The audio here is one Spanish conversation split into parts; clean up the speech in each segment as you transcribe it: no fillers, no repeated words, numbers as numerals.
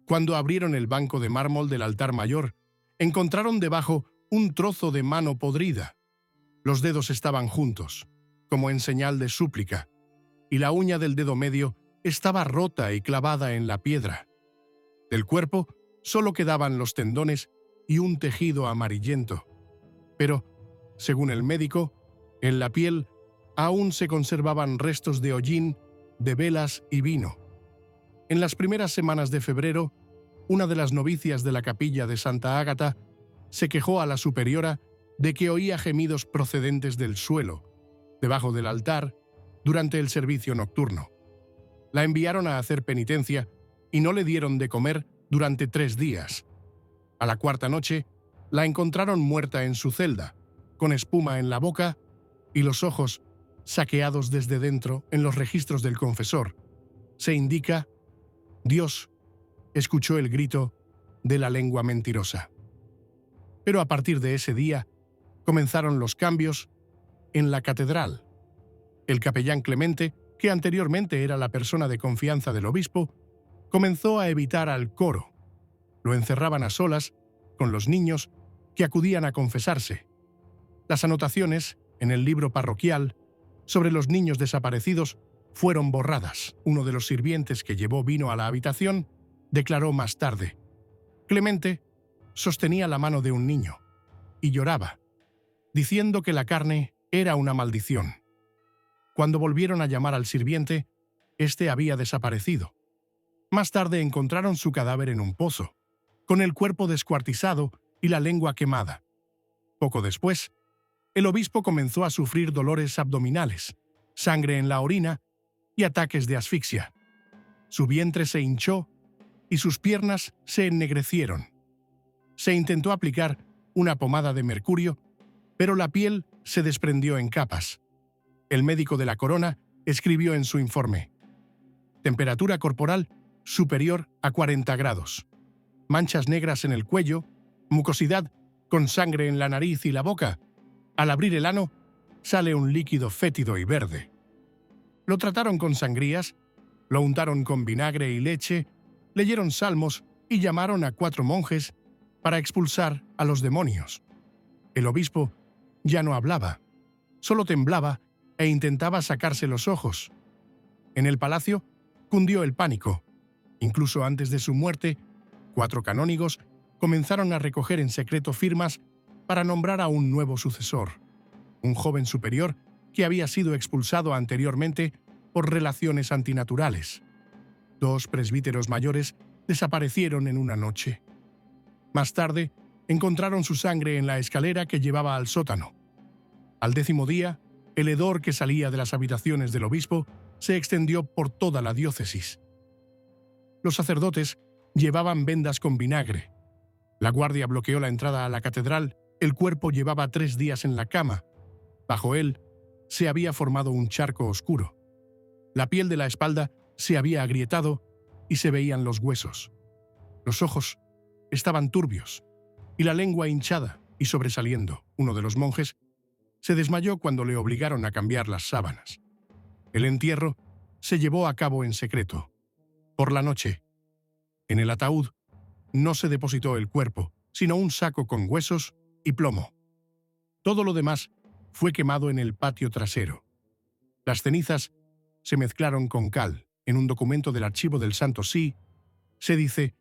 Cuando abrieron el banco de mármol del altar mayor, encontraron debajo un trozo de mano podrida. Los dedos estaban juntos, como en señal de súplica, y la uña del dedo medio estaba rota y clavada en la piedra. Del cuerpo solo quedaban los tendones y un tejido amarillento. Pero, según el médico, en la piel aún se conservaban restos de hollín, de velas y vino. En las primeras semanas de febrero, una de las novicias de la capilla de Santa Ágata se quejó a la superiora de que oía gemidos procedentes del suelo, debajo del altar, durante el servicio nocturno. La enviaron a hacer penitencia y no le dieron de comer durante 3 días. A la cuarta noche, la encontraron muerta en su celda, con espuma en la boca y los ojos saqueados desde dentro en los registros del confesor. Se indica: Dios escuchó el grito de la lengua mentirosa. Pero a partir de ese día comenzaron los cambios en la catedral. El capellán Clemente, que anteriormente era la persona de confianza del obispo, comenzó a evitar al coro. Lo encerraban a solas con los niños que acudían a confesarse. Las anotaciones en el libro parroquial sobre los niños desaparecidos fueron borradas. Uno de los sirvientes que llevó vino a la habitación declaró más tarde: Clemente sostenía la mano de un niño y lloraba, diciendo que la carne era una maldición. Cuando volvieron a llamar al sirviente, éste había desaparecido. Más tarde encontraron su cadáver en un pozo, con el cuerpo descuartizado y la lengua quemada. Poco después, el obispo comenzó a sufrir dolores abdominales, sangre en la orina y ataques de asfixia. Su vientre se hinchó y sus piernas se ennegrecieron. Se intentó aplicar una pomada de mercurio, pero la piel se desprendió en capas. El médico de la corona escribió en su informe: temperatura corporal superior a 40 grados, manchas negras en el cuello, mucosidad con sangre en la nariz y la boca. Al abrir el ano, sale un líquido fétido y verde. Lo trataron con sangrías, lo untaron con vinagre y leche, leyeron salmos y llamaron a 4 monjes para expulsar a los demonios. El obispo ya no hablaba, solo temblaba e intentaba sacarse los ojos. En el palacio cundió el pánico. Incluso antes de su muerte, 4 canónigos comenzaron a recoger en secreto firmas para nombrar a un nuevo sucesor, un joven superior que había sido expulsado anteriormente por relaciones antinaturales. 2 presbíteros mayores desaparecieron en una noche. Más tarde, encontraron su sangre en la escalera que llevaba al sótano. Al 10º día, el hedor que salía de las habitaciones del obispo se extendió por toda la diócesis. Los sacerdotes llevaban vendas con vinagre. La guardia bloqueó la entrada a la catedral. El cuerpo llevaba 3 días en la cama. Bajo él se había formado un charco oscuro. La piel de la espalda se había agrietado y se veían los huesos. Los ojos estaban turbios y la lengua hinchada y sobresaliendo. Uno de los monjes se desmayó cuando le obligaron a cambiar las sábanas. El entierro se llevó a cabo en secreto. Por la noche, en el ataúd, no se depositó el cuerpo, sino un saco con huesos y plomo. Todo lo demás fue quemado en el patio trasero. Las cenizas se mezclaron con cal. En un documento del archivo del Santo Sí, se dice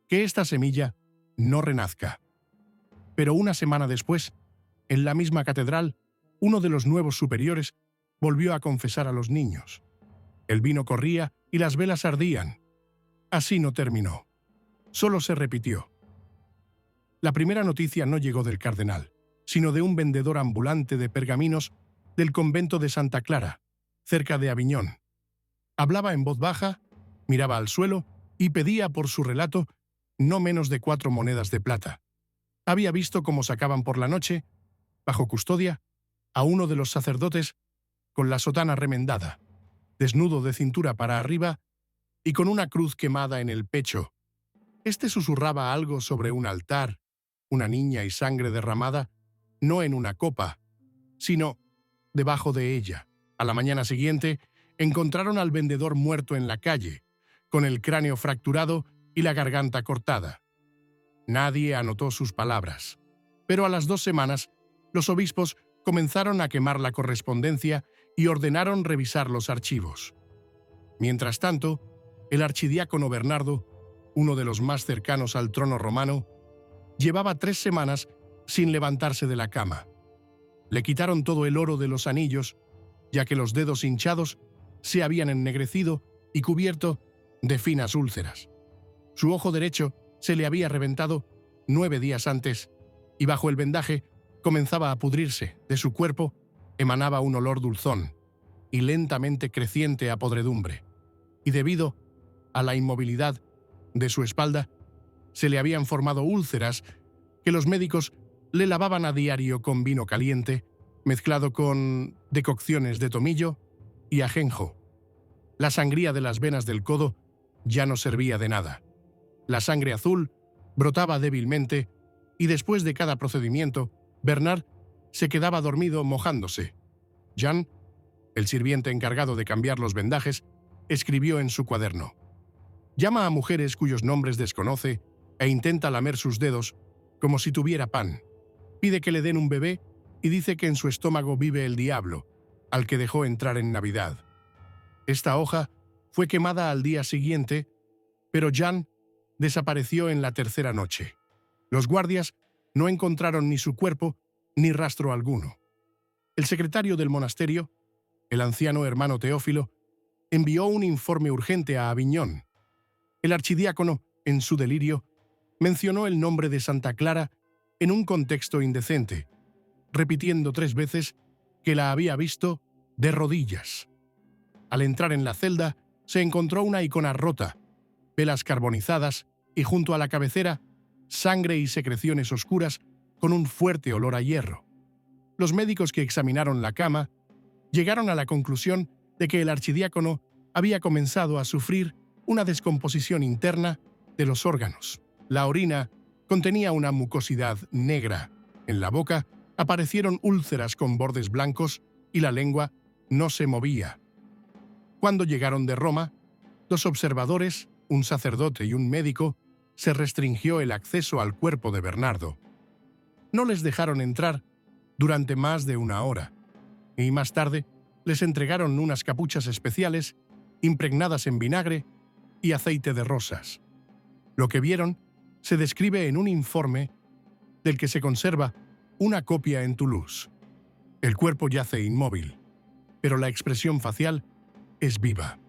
que esta semilla no renazca. Pero una semana después, en la misma catedral, uno de los nuevos superiores volvió a confesar a los niños. El vino corría y las velas ardían. Así no terminó. Solo se repitió. La primera noticia no llegó del cardenal, sino de un vendedor ambulante de pergaminos del convento de Santa Clara, cerca de Aviñón. Hablaba en voz baja, miraba al suelo y pedía por su relato no menos de 4 monedas de plata. Había visto cómo sacaban por la noche, bajo custodia, a uno de los sacerdotes con la sotana remendada, desnudo de cintura para arriba y con una cruz quemada en el pecho. Este susurraba algo sobre un altar, una niña y sangre derramada, no en una copa, sino debajo de ella. A la mañana siguiente, encontraron al vendedor muerto en la calle, con el cráneo fracturado y la garganta cortada. Nadie anotó sus palabras, pero a las 2 semanas los obispos comenzaron a quemar la correspondencia y ordenaron revisar los archivos. Mientras tanto, el archidiácono Bernardo, uno de los más cercanos al trono romano, llevaba 3 semanas sin levantarse de la cama. Le quitaron todo el oro de los anillos, ya que los dedos hinchados se habían ennegrecido y cubierto de finas úlceras. Su ojo derecho se le había reventado 9 días antes y bajo el vendaje comenzaba a pudrirse. De su cuerpo emanaba un olor dulzón y lentamente creciente a podredumbre. Y debido a la inmovilidad de su espalda, se le habían formado úlceras que los médicos le lavaban a diario con vino caliente, mezclado con decocciones de tomillo y ajenjo. La sangría de las venas del codo ya no servía de nada. La sangre azul brotaba débilmente y después de cada procedimiento, Bernard se quedaba dormido mojándose. Jean, el sirviente encargado de cambiar los vendajes, escribió en su cuaderno: «Llama a mujeres cuyos nombres desconoce e intenta lamer sus dedos como si tuviera pan. Pide que le den un bebé y dice que en su estómago vive el diablo, al que dejó entrar en Navidad». Esta hoja fue quemada al día siguiente, pero Jean desapareció en la tercera noche. Los guardias no encontraron ni su cuerpo ni rastro alguno. El secretario del monasterio, el anciano hermano Teófilo, envió un informe urgente a Aviñón. El archidiácono, en su delirio, mencionó el nombre de Santa Clara en un contexto indecente, repitiendo 3 veces que la había visto de rodillas. Al entrar en la celda, se encontró una icona rota, velas carbonizadas y junto a la cabecera, sangre y secreciones oscuras con un fuerte olor a hierro. Los médicos que examinaron la cama llegaron a la conclusión de que el archidiácono había comenzado a sufrir una descomposición interna de los órganos. La orina contenía una mucosidad negra. En la boca aparecieron úlceras con bordes blancos y la lengua no se movía. Cuando llegaron de Roma, 2 observadores, un sacerdote y un médico, se restringió el acceso al cuerpo de Bernardo. No les dejaron entrar durante más de 1 hora, y más tarde les entregaron unas capuchas especiales impregnadas en vinagre y aceite de rosas. Lo que vieron se describe en un informe del que se conserva una copia en Toulouse. El cuerpo yace inmóvil, pero la expresión facial es viva.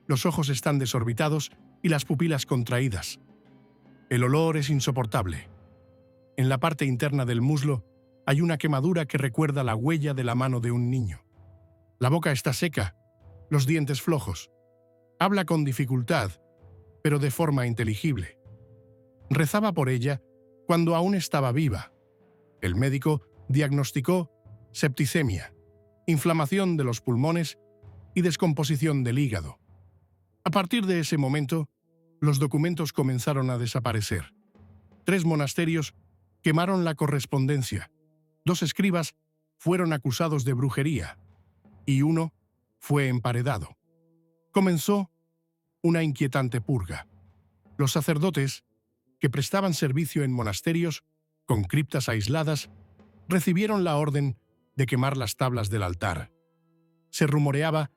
Los ojos están desorbitados y las pupilas contraídas. El olor es insoportable. En la parte interna del muslo hay una quemadura que recuerda la huella de la mano de un niño. La boca está seca, los dientes flojos. Habla con dificultad, pero de forma inteligible. Rezaba por ella cuando aún estaba viva. El médico diagnosticó septicemia, inflamación de los pulmones y descomposición del hígado. A partir de ese momento, los documentos comenzaron a desaparecer. 3 monasterios quemaron la correspondencia, 2 escribas fueron acusados de brujería y 1 fue emparedado. Comenzó una inquietante purga. Los sacerdotes, que prestaban servicio en monasterios con criptas aisladas, recibieron la orden de quemar las tablas del altar. Se rumoreaba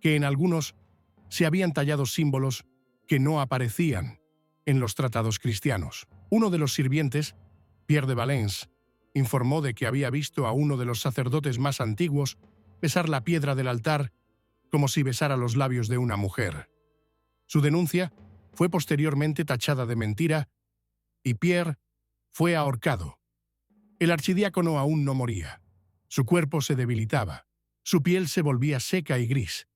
que en algunos se habían tallado símbolos que no aparecían en los tratados cristianos. Uno de los sirvientes, Pierre de Valence, informó de que había visto a uno de los sacerdotes más antiguos besar la piedra del altar como si besara los labios de una mujer. Su denuncia fue posteriormente tachada de mentira y Pierre fue ahorcado. El archidiácono aún no moría. Su cuerpo se debilitaba. Su piel se volvía seca y gris.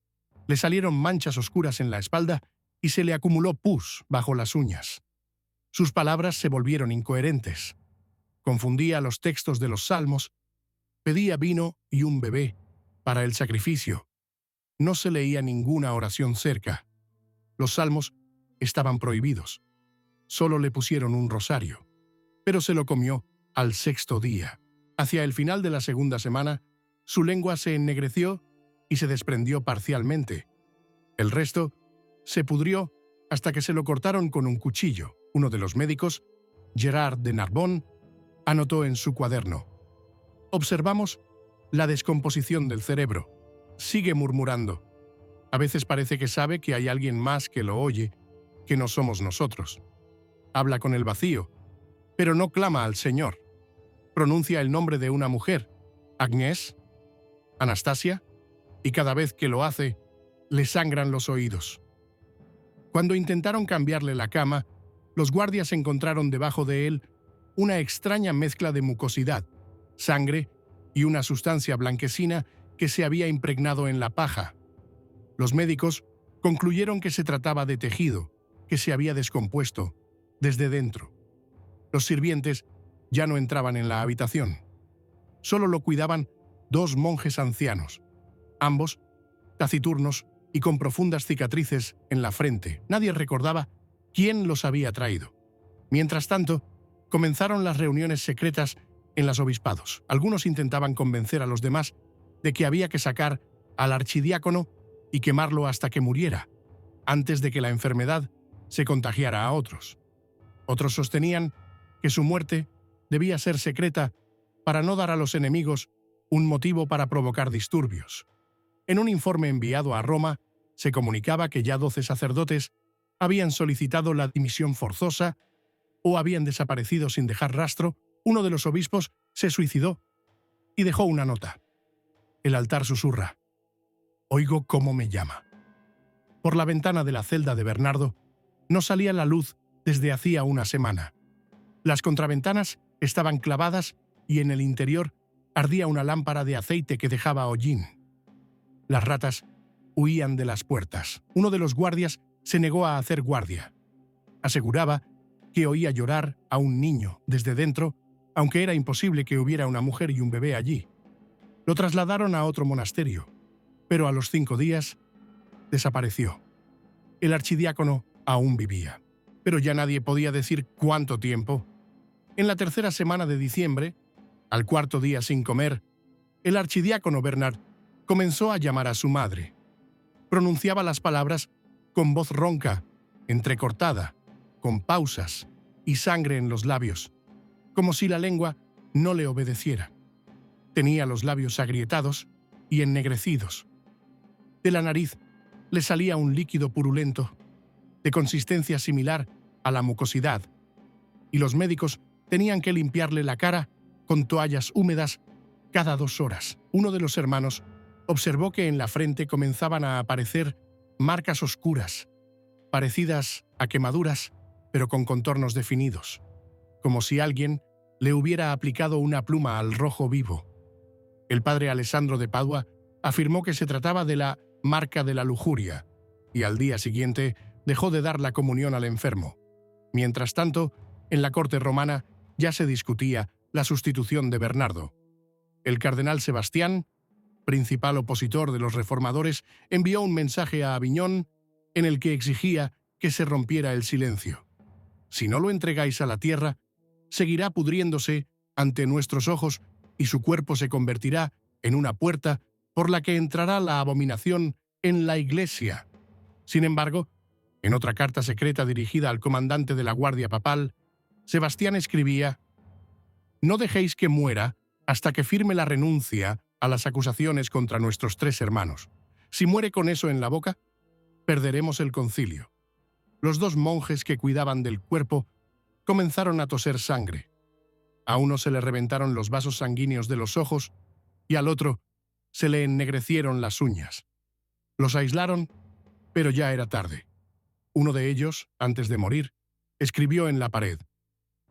Le salieron manchas oscuras en la espalda y se le acumuló pus bajo las uñas. Sus palabras se volvieron incoherentes. Confundía los textos de los salmos. Pedía vino y un bebé para el sacrificio. No se leía ninguna oración cerca. Los salmos estaban prohibidos. Solo le pusieron un rosario. Pero se lo comió al 6º día. Hacia el final de la 2ª semana, su lengua se ennegreció y se desprendió parcialmente. El resto se pudrió hasta que se lo cortaron con un cuchillo. Uno de los médicos, Gerard de Narbonne, anotó en su cuaderno: observamos la descomposición del cerebro. Sigue murmurando. A veces parece que sabe que hay alguien más que lo oye, que no somos nosotros. Habla con el vacío, pero no clama al Señor. Pronuncia el nombre de una mujer, Agnès, Anastasia, y cada vez que lo hace, le sangran los oídos. Cuando intentaron cambiarle la cama, los guardias encontraron debajo de él una extraña mezcla de mucosidad, sangre y una sustancia blanquecina que se había impregnado en la paja. Los médicos concluyeron que se trataba de tejido, que se había descompuesto desde dentro. Los sirvientes ya no entraban en la habitación. Solo lo cuidaban 2 monjes ancianos, ambos taciturnos y con profundas cicatrices en la frente. Nadie recordaba quién los había traído. Mientras tanto, comenzaron las reuniones secretas en los obispados. Algunos intentaban convencer a los demás de que había que sacar al archidiácono y quemarlo hasta que muriera, antes de que la enfermedad se contagiara a otros. Otros sostenían que su muerte debía ser secreta para no dar a los enemigos un motivo para provocar disturbios. En un informe enviado a Roma, se comunicaba que ya 12 sacerdotes habían solicitado la dimisión forzosa o habían desaparecido sin dejar rastro. Uno de los obispos se suicidó y dejó una nota. El altar susurra: oigo cómo me llama. Por la ventana de la celda de Bernardo no salía la luz desde hacía una semana. Las contraventanas estaban clavadas y en el interior ardía una lámpara de aceite que dejaba hollín. Las ratas huían de las puertas. Uno de los guardias se negó a hacer guardia. Aseguraba que oía llorar a un niño desde dentro, aunque era imposible que hubiera una mujer y un bebé allí. Lo trasladaron a otro monasterio, pero a los 5 días desapareció. El archidiácono aún vivía, pero ya nadie podía decir cuánto tiempo. En la 3ª semana de diciembre, al 4.º día sin comer, el archidiácono Bernard comenzó a llamar a su madre. Pronunciaba las palabras con voz ronca, entrecortada, con pausas y sangre en los labios, como si la lengua no le obedeciera. Tenía los labios agrietados y ennegrecidos. De la nariz le salía un líquido purulento, de consistencia similar a la mucosidad, y los médicos tenían que limpiarle la cara con toallas húmedas cada 2 horas. Uno de los hermanos observó que en la frente comenzaban a aparecer marcas oscuras, parecidas a quemaduras, pero con contornos definidos, como si alguien le hubiera aplicado una pluma al rojo vivo. El padre Alessandro de Padua afirmó que se trataba de la marca de la lujuria, y al día siguiente dejó de dar la comunión al enfermo. Mientras tanto, en la corte romana ya se discutía la sustitución de Bernardo. El cardenal Sebastián, principal opositor de los reformadores, envió un mensaje a Aviñón en el que exigía que se rompiera el silencio. Si no lo entregáis a la tierra, seguirá pudriéndose ante nuestros ojos y su cuerpo se convertirá en una puerta por la que entrará la abominación en la Iglesia. Sin embargo, en otra carta secreta dirigida al comandante de la Guardia Papal, Sebastián escribía: «No dejéis que muera hasta que firme la renuncia a las acusaciones contra nuestros 3 hermanos. Si muere con eso en la boca, perderemos el concilio». Los 2 monjes que cuidaban del cuerpo comenzaron a toser sangre. A uno se le reventaron los vasos sanguíneos de los ojos y al otro se le ennegrecieron las uñas. Los aislaron, pero ya era tarde. Uno de ellos, antes de morir, escribió en la pared: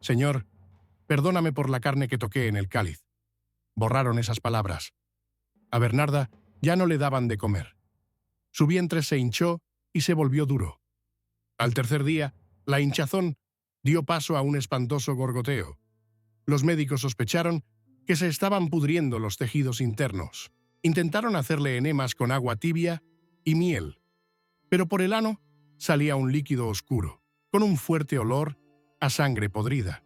«Señor, perdóname por la carne que toqué en el cáliz». Borraron esas palabras. A Bernarda ya no le daban de comer. Su vientre se hinchó y se volvió duro. Al 3.er día, la hinchazón dio paso a un espantoso gorgoteo. Los médicos sospecharon que se estaban pudriendo los tejidos internos. Intentaron hacerle enemas con agua tibia y miel, pero por el ano salía un líquido oscuro, con un fuerte olor a sangre podrida.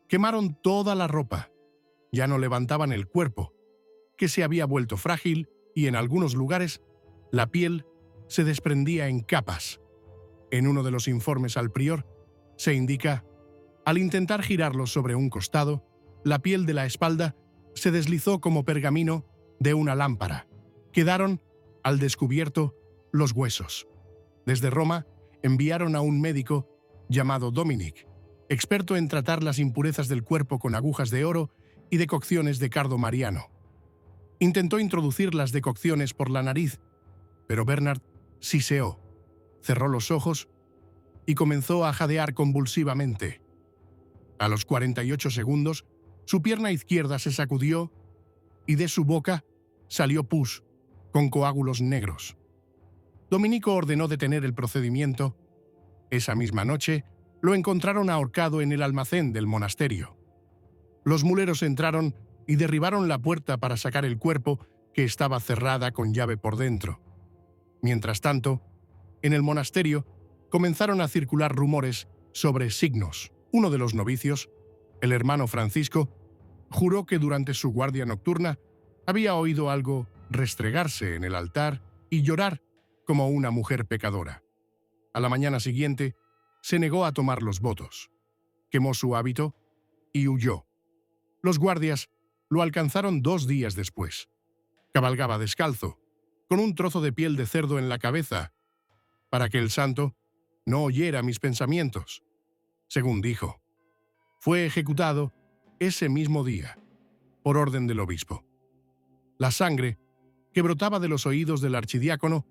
Quemaron toda la ropa. Ya no levantaban el cuerpo, que se había vuelto frágil y en algunos lugares la piel se desprendía en capas. En uno de los informes al prior, se indica: al intentar girarlo sobre un costado, la piel de la espalda se deslizó como pergamino de una lámpara. Quedaron al descubierto los huesos. Desde Roma enviaron a un médico llamado Dominic, experto en tratar las impurezas del cuerpo con agujas de oro y decocciones de cardo mariano. Intentó introducir las decocciones por la nariz, pero Bernard siseó, cerró los ojos y comenzó a jadear convulsivamente. A los 48 segundos, su pierna izquierda se sacudió y de su boca salió pus con coágulos negros. Dominico ordenó detener el procedimiento. Esa misma noche, lo encontraron ahorcado en el almacén del monasterio. Los muleros entraron y derribaron la puerta para sacar el cuerpo, que estaba cerrada con llave por dentro. Mientras tanto, en el monasterio comenzaron a circular rumores sobre signos. Uno de los novicios, el hermano Francisco, juró que durante su guardia nocturna había oído algo restregarse en el altar y llorar como una mujer pecadora. A la mañana siguiente, se negó a tomar los votos. Quemó su hábito y huyó. Los guardias lo alcanzaron 2 días después. Cabalgaba descalzo, con un trozo de piel de cerdo en la cabeza, para que el santo no oyera mis pensamientos, según dijo. Fue ejecutado ese mismo día, por orden del obispo. La sangre, que brotaba de los oídos del archidiácono,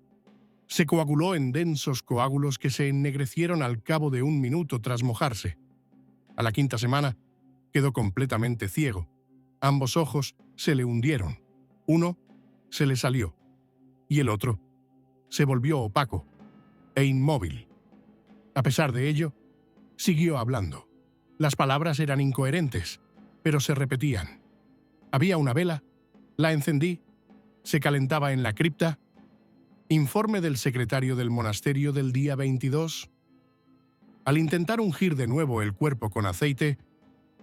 se coaguló en densos coágulos que se ennegrecieron al cabo de 1 minuto tras mojarse. A la 5ª semana, quedó completamente ciego. Ambos ojos se le hundieron. Uno se le salió y el otro se volvió opaco e inmóvil. A pesar de ello, siguió hablando. Las palabras eran incoherentes, pero se repetían. Había una vela, la encendí, se calentaba en la cripta. Informe del secretario del monasterio del día 22. Al intentar ungir de nuevo el cuerpo con aceite,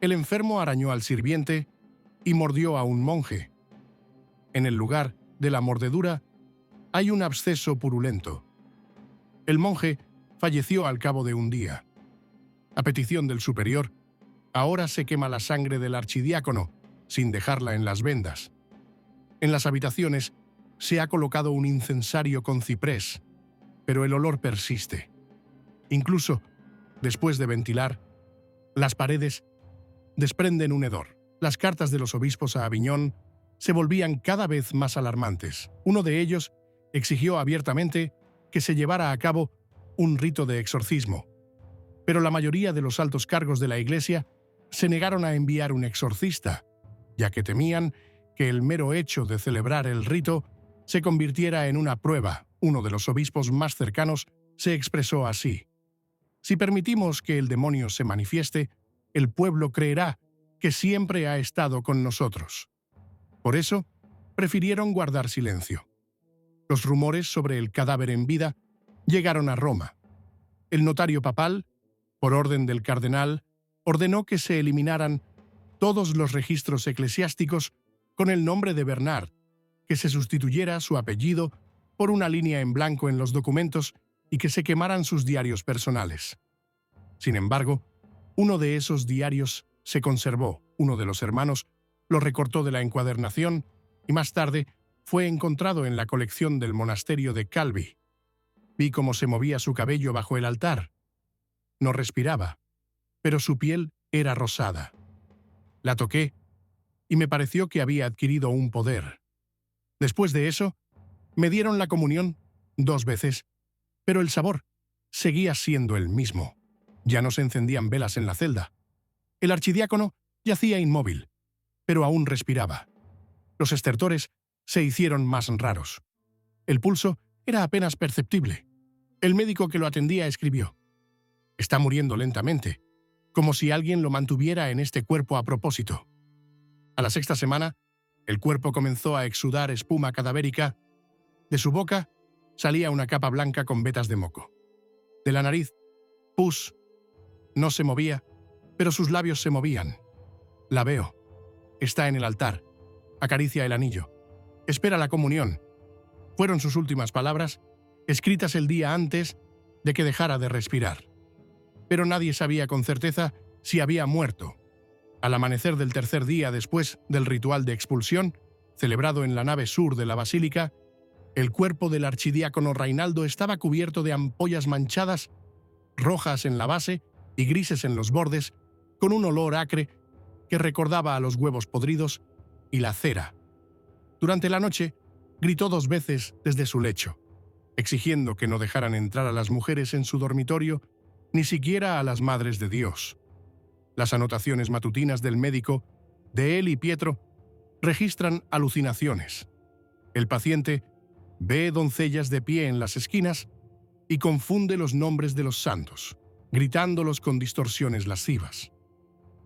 el enfermo arañó al sirviente y mordió a un monje. En el lugar de la mordedura hay un absceso purulento. El monje falleció al cabo de 1 día. A petición del superior, ahora se quema la sangre del archidiácono, sin dejarla en las vendas. En las habitaciones se ha colocado un incensario con ciprés, pero el olor persiste. Incluso, después de ventilar, las paredes desprenden un hedor. Las cartas de los obispos a Aviñón se volvían cada vez más alarmantes. Uno de ellos exigió abiertamente que se llevara a cabo un rito de exorcismo, pero la mayoría de los altos cargos de la Iglesia se negaron a enviar un exorcista, ya que temían que el mero hecho de celebrar el rito se convirtiera en una prueba. Uno de los obispos más cercanos se expresó así: si permitimos que el demonio se manifieste, el pueblo creerá que siempre ha estado con nosotros. Por eso, prefirieron guardar silencio. Los rumores sobre el cadáver en vida llegaron a Roma. El notario papal, por orden del cardenal, ordenó que se eliminaran todos los registros eclesiásticos con el nombre de Bernard, que se sustituyera su apellido por una línea en blanco en los documentos y que se quemaran sus diarios personales. Sin embargo, uno de esos diarios se conservó. Uno de los hermanos lo recortó de la encuadernación y más tarde fue encontrado en la colección del monasterio de Calvi. Vi cómo se movía su cabello bajo el altar. No respiraba, pero su piel era rosada. La toqué y me pareció que había adquirido un poder. Después de eso, me dieron la comunión 2 veces, pero el sabor seguía siendo el mismo. Ya no se encendían velas en la celda. El archidiácono yacía inmóvil, pero aún respiraba. Los estertores se hicieron más raros. El pulso era apenas perceptible. El médico que lo atendía escribió: está muriendo lentamente, como si alguien lo mantuviera en este cuerpo a propósito. A la 6ª semana, el cuerpo comenzó a exudar espuma cadavérica. De su boca salía una capa blanca con vetas de moco. De la nariz, pus. No se movía, pero sus labios se movían. La veo. Está en el altar. Acaricia el anillo. Espera la comunión. Fueron sus últimas palabras, escritas el día antes de que dejara de respirar. Pero nadie sabía con certeza si había muerto. Al amanecer del tercer día después del ritual de expulsión, celebrado en la nave sur de la basílica, el cuerpo del archidiácono Reinaldo estaba cubierto de ampollas manchadas, rojas en la base y grises en los bordes, con un olor acre que recordaba a los huevos podridos y la cera. Durante la noche, gritó 2 veces desde su lecho, exigiendo que no dejaran entrar a las mujeres en su dormitorio, ni siquiera a las madres de Dios. Las anotaciones matutinas del médico, de él y Pietro, registran alucinaciones. El paciente ve doncellas de pie en las esquinas y confunde los nombres de los santos, gritándolos con distorsiones lascivas.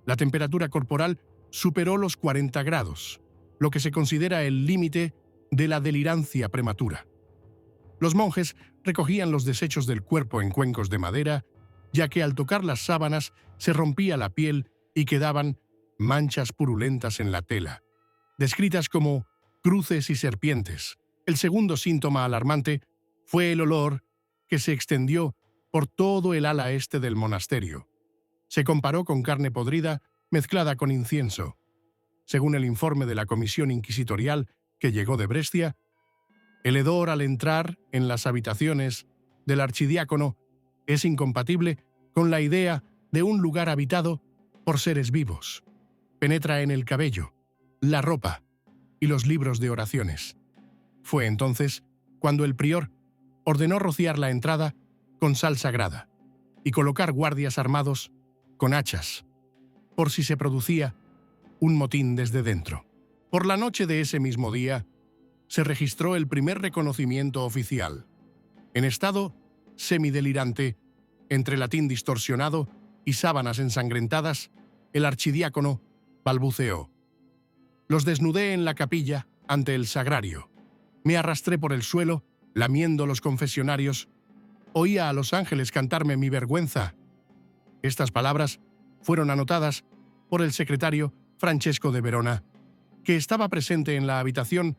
La temperatura corporal superó los 40 grados, lo que se considera el límite de la delirancia prematura. Los monjes recogían los desechos del cuerpo en cuencos de madera, ya que al tocar las sábanas se rompía la piel y quedaban manchas purulentas en la tela, descritas como cruces y serpientes. El segundo síntoma alarmante fue el olor que se extendió por todo el ala este del monasterio. Se comparó con carne podrida mezclada con incienso. Según el informe de la comisión inquisitorial que llegó de Brescia, el hedor al entrar en las habitaciones del archidiácono es incompatible con la idea de un lugar habitado por seres vivos. Penetra en el cabello, la ropa y los libros de oraciones. Fue entonces cuando el prior ordenó rociar la entrada con sal sagrada y colocar guardias armados con hachas, por si se producía un motín desde dentro. Por la noche de ese mismo día, se registró el primer reconocimiento oficial. En estado semidelirante, entre latín distorsionado y sábanas ensangrentadas, el archidiácono balbuceó: «Los desnudé en la capilla ante el sagrario. Me arrastré por el suelo, lamiendo los confesionarios. Oía a los ángeles cantarme mi vergüenza». Estas palabras fueron anotadas por el secretario Francesco de Verona, que estaba presente en la habitación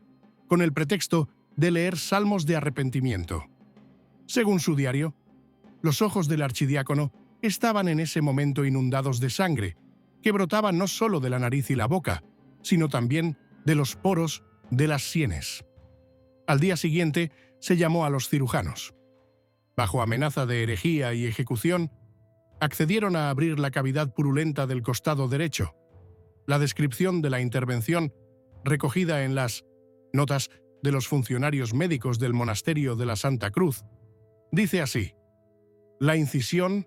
con el pretexto de leer salmos de arrepentimiento. Según su diario, los ojos del archidiácono estaban en ese momento inundados de sangre, que brotaba no solo de la nariz y la boca, sino también de los poros de las sienes. Al día siguiente se llamó a los cirujanos. Bajo amenaza de herejía y ejecución, accedieron a abrir la cavidad purulenta del costado derecho. La descripción de la intervención, recogida en las notas de los funcionarios médicos del monasterio de la Santa Cruz, dice así: «La incisión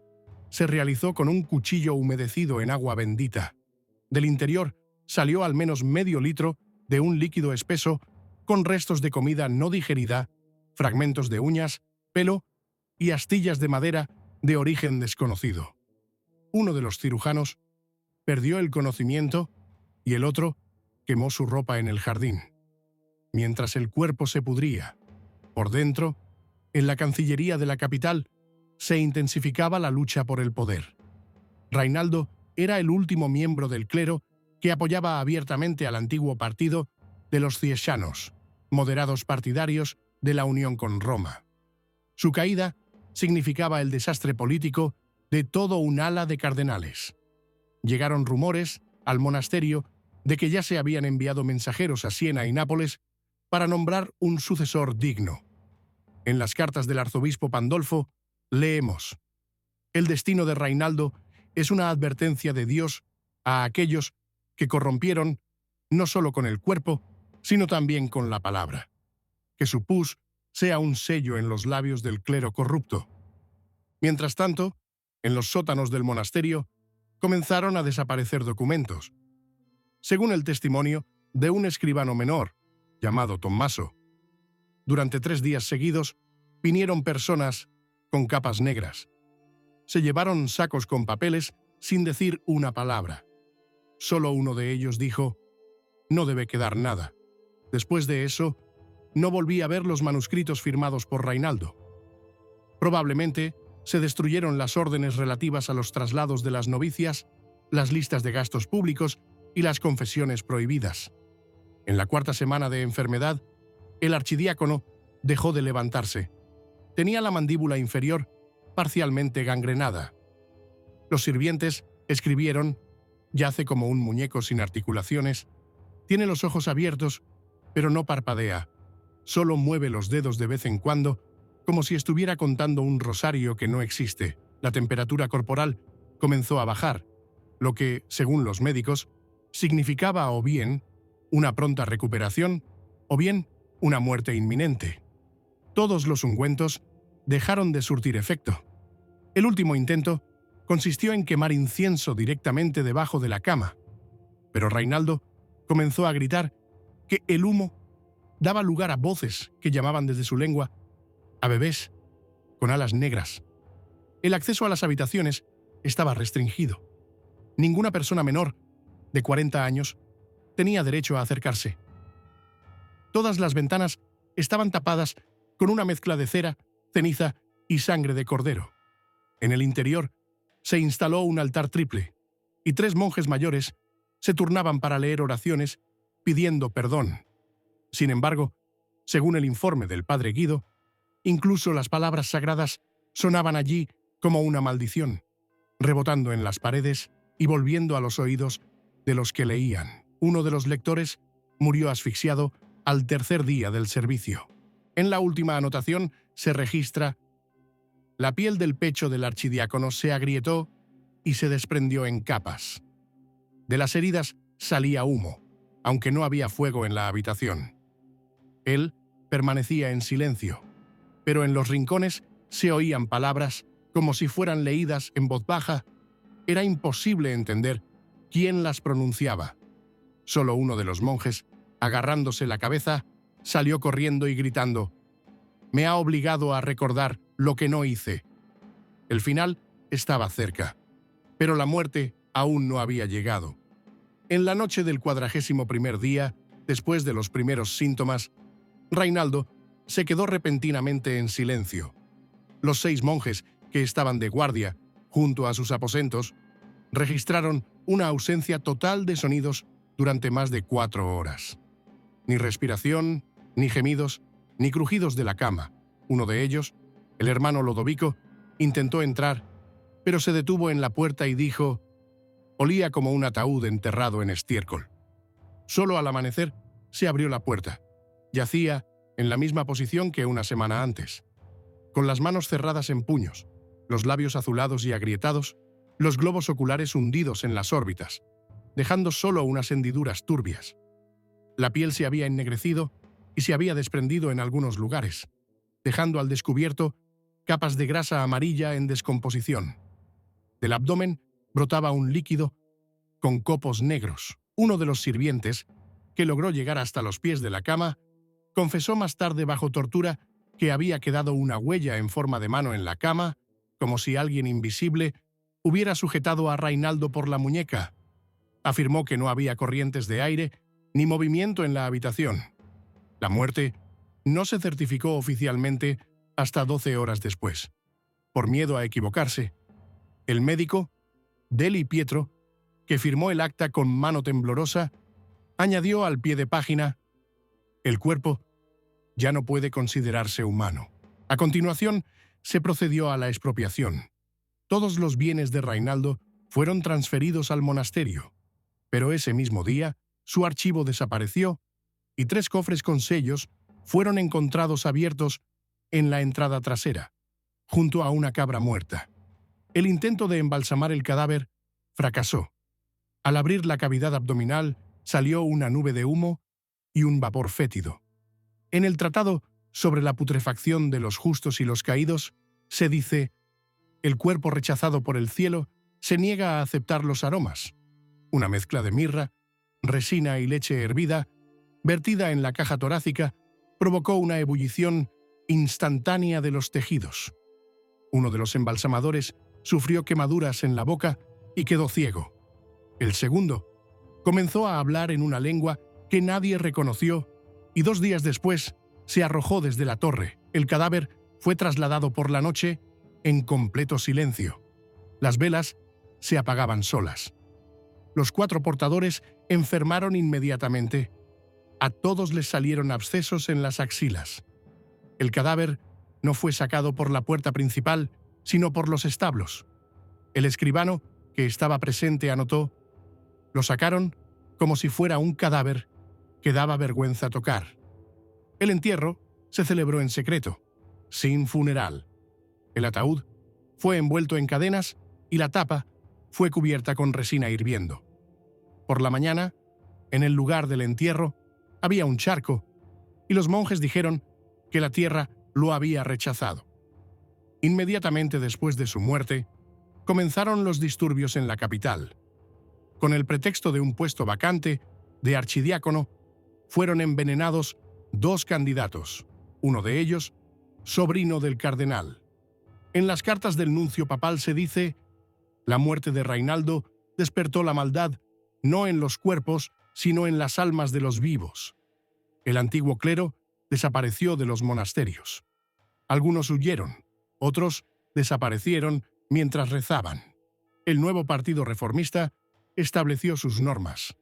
se realizó con un cuchillo humedecido en agua bendita. Del interior salió al menos medio litro de un líquido espeso con restos de comida no digerida, fragmentos de uñas, pelo y astillas de madera de origen desconocido. Uno de los cirujanos perdió el conocimiento y el otro quemó su ropa en el jardín. Mientras el cuerpo se pudría, por dentro, en la Cancillería de la capital, se intensificaba la lucha por el poder. Reinaldo era el último miembro del clero que apoyaba abiertamente al antiguo partido de los ciescianos, moderados partidarios de la unión con Roma. Su caída significaba el desastre político de todo un ala de cardenales. Llegaron rumores al monasterio de que ya se habían enviado mensajeros a Siena y Nápoles para nombrar un sucesor digno. En las cartas del arzobispo Pandolfo leemos: «El destino de Reinaldo es una advertencia de Dios a aquellos que corrompieron no solo con el cuerpo, sino también con la palabra. Que su pus sea un sello en los labios del clero corrupto». Mientras tanto, en los sótanos del monasterio comenzaron a desaparecer documentos. Según el testimonio de un escribano menor, llamado Tommaso, durante 3 días seguidos vinieron personas con capas negras. Se llevaron sacos con papeles sin decir una palabra. Solo uno de ellos dijo: «No debe quedar nada». Después de eso, no volví a ver los manuscritos firmados por Reinaldo. Probablemente se destruyeron las órdenes relativas a los traslados de las novicias, las listas de gastos públicos y las confesiones prohibidas. En la 4ª semana de enfermedad, el archidiácono dejó de levantarse. Tenía la mandíbula inferior parcialmente gangrenada. Los sirvientes escribieron: yace como un muñeco sin articulaciones, tiene los ojos abiertos, pero no parpadea, solo mueve los dedos de vez en cuando, como si estuviera contando un rosario que no existe. La temperatura corporal comenzó a bajar, lo que, según los médicos, significaba o bien una pronta recuperación o bien una muerte inminente. Todos los ungüentos dejaron de surtir efecto. El último intento consistió en quemar incienso directamente debajo de la cama, pero Reinaldo comenzó a gritar que el humo daba lugar a voces que llamaban desde su lengua a bebés con alas negras. El acceso a las habitaciones estaba restringido. Ninguna persona menor de 40 años tenía derecho a acercarse. Todas las ventanas estaban tapadas con una mezcla de cera, ceniza y sangre de cordero. En el interior se instaló un altar triple, y 3 monjes mayores se turnaban para leer oraciones pidiendo perdón. Sin embargo, según el informe del padre Guido, incluso las palabras sagradas sonaban allí como una maldición, rebotando en las paredes y volviendo a los oídos de los que leían. Uno de los lectores murió asfixiado al tercer día del servicio. En la última anotación se registra: la piel del pecho del archidiácono se agrietó y se desprendió en capas. De las heridas salía humo, aunque no había fuego en la habitación. Él permanecía en silencio, pero en los rincones se oían palabras como si fueran leídas en voz baja. Era imposible entender quién las pronunciaba. Solo uno de los monjes, agarrándose la cabeza, salió corriendo y gritando: «Me ha obligado a recordar lo que no hice». El final estaba cerca, pero la muerte aún no había llegado. En la noche del 41º día, después de los primeros síntomas, Reinaldo se quedó repentinamente en silencio. Los 6 monjes que estaban de guardia junto a sus aposentos registraron una ausencia total de sonidos durante más de 4 horas. Ni respiración, ni gemidos, ni crujidos de la cama. Uno de ellos, el hermano Lodovico, intentó entrar, pero se detuvo en la puerta y dijo: «Olía como un ataúd enterrado en estiércol». Solo al amanecer se abrió la puerta. Yacía en la misma posición que una semana antes, con las manos cerradas en puños, los labios azulados y agrietados, los globos oculares hundidos en las órbitas, dejando solo unas hendiduras turbias. La piel se había ennegrecido y se había desprendido en algunos lugares, dejando al descubierto capas de grasa amarilla en descomposición. Del abdomen brotaba un líquido con copos negros. Uno de los sirvientes, que logró llegar hasta los pies de la cama, confesó más tarde bajo tortura que había quedado una huella en forma de mano en la cama, como si alguien invisible hubiera sujetado a Reinaldo por la muñeca. Afirmó que no había corrientes de aire ni movimiento en la habitación. La muerte no se certificó oficialmente hasta 12 horas después. Por miedo a equivocarse, el médico, Deli Pietro, que firmó el acta con mano temblorosa, añadió al pie de página: «El cuerpo ya no puede considerarse humano». A continuación, se procedió a la expropiación. Todos los bienes de Reinaldo fueron transferidos al monasterio, pero ese mismo día su archivo desapareció y 3 cofres con sellos fueron encontrados abiertos en la entrada trasera, junto a una cabra muerta. El intento de embalsamar el cadáver fracasó. Al abrir la cavidad abdominal salió una nube de humo y un vapor fétido. En el Tratado sobre la putrefacción de los justos y los caídos se dice: «El cuerpo rechazado por el cielo se niega a aceptar los aromas». Una mezcla de mirra, resina y leche hervida, vertida en la caja torácica, provocó una ebullición instantánea de los tejidos. Uno de los embalsamadores sufrió quemaduras en la boca y quedó ciego. El segundo comenzó a hablar en una lengua que nadie reconoció y 2 días después se arrojó desde la torre. El cadáver fue trasladado por la noche en completo silencio. Las velas se apagaban solas. Los 4 portadores enfermaron inmediatamente. A todos les salieron abscesos en las axilas. El cadáver no fue sacado por la puerta principal, sino por los establos. El escribano, que estaba presente, anotó: lo sacaron como si fuera un cadáver que daba vergüenza tocar. El entierro se celebró en secreto, sin funeral. El ataúd fue envuelto en cadenas y la tapa fue cubierta con resina hirviendo. Por la mañana, en el lugar del entierro, había un charco, y los monjes dijeron que la tierra lo había rechazado. Inmediatamente después de su muerte, comenzaron los disturbios en la capital. Con el pretexto de un puesto vacante de archidiácono, fueron envenenados 2 candidatos, uno de ellos sobrino del cardenal. En las cartas del nuncio papal se dice: la muerte de Reinaldo despertó la maldad no en los cuerpos, sino en las almas de los vivos. El antiguo clero desapareció de los monasterios. Algunos huyeron, otros desaparecieron mientras rezaban. El nuevo partido reformista estableció sus normas.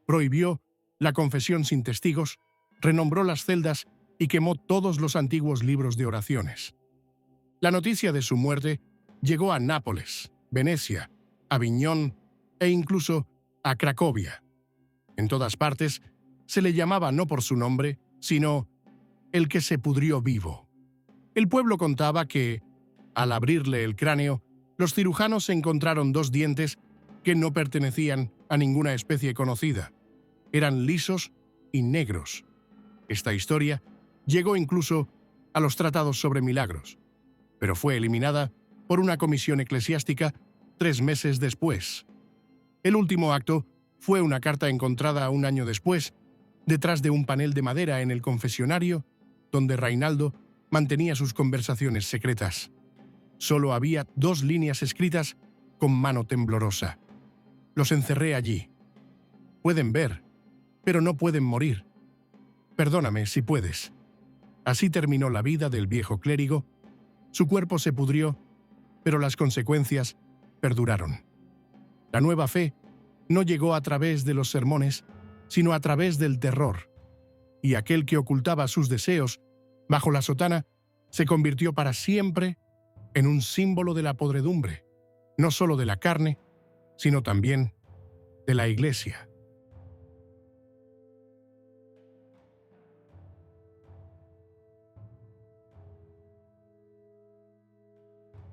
Prohibió la confesión sin testigos, renombró las celdas y quemó todos los antiguos libros de oraciones. La noticia de su muerte llegó a Nápoles, Venecia, Aviñón e incluso a Cracovia. En todas partes se le llamaba no por su nombre, sino el que se pudrió vivo. El pueblo contaba que, al abrirle el cráneo, los cirujanos encontraron 2 dientes que no pertenecían a ninguna especie conocida. Eran lisos y negros. Esta historia llegó incluso a los tratados sobre milagros, pero fue eliminada por una comisión eclesiástica 3 meses después. El último acto fue una carta encontrada 1 año después, detrás de un panel de madera en el confesionario, donde Reinaldo mantenía sus conversaciones secretas. Solo había 2 líneas escritas con mano temblorosa. Los encerré allí. Pueden ver, pero no pueden morir. Perdóname si puedes. Así terminó la vida del viejo clérigo. Su cuerpo se pudrió, pero las consecuencias perduraron. La nueva fe no llegó a través de los sermones, sino a través del terror, y aquel que ocultaba sus deseos bajo la sotana se convirtió para siempre en un símbolo de la podredumbre, no solo de la carne, sino también de la Iglesia.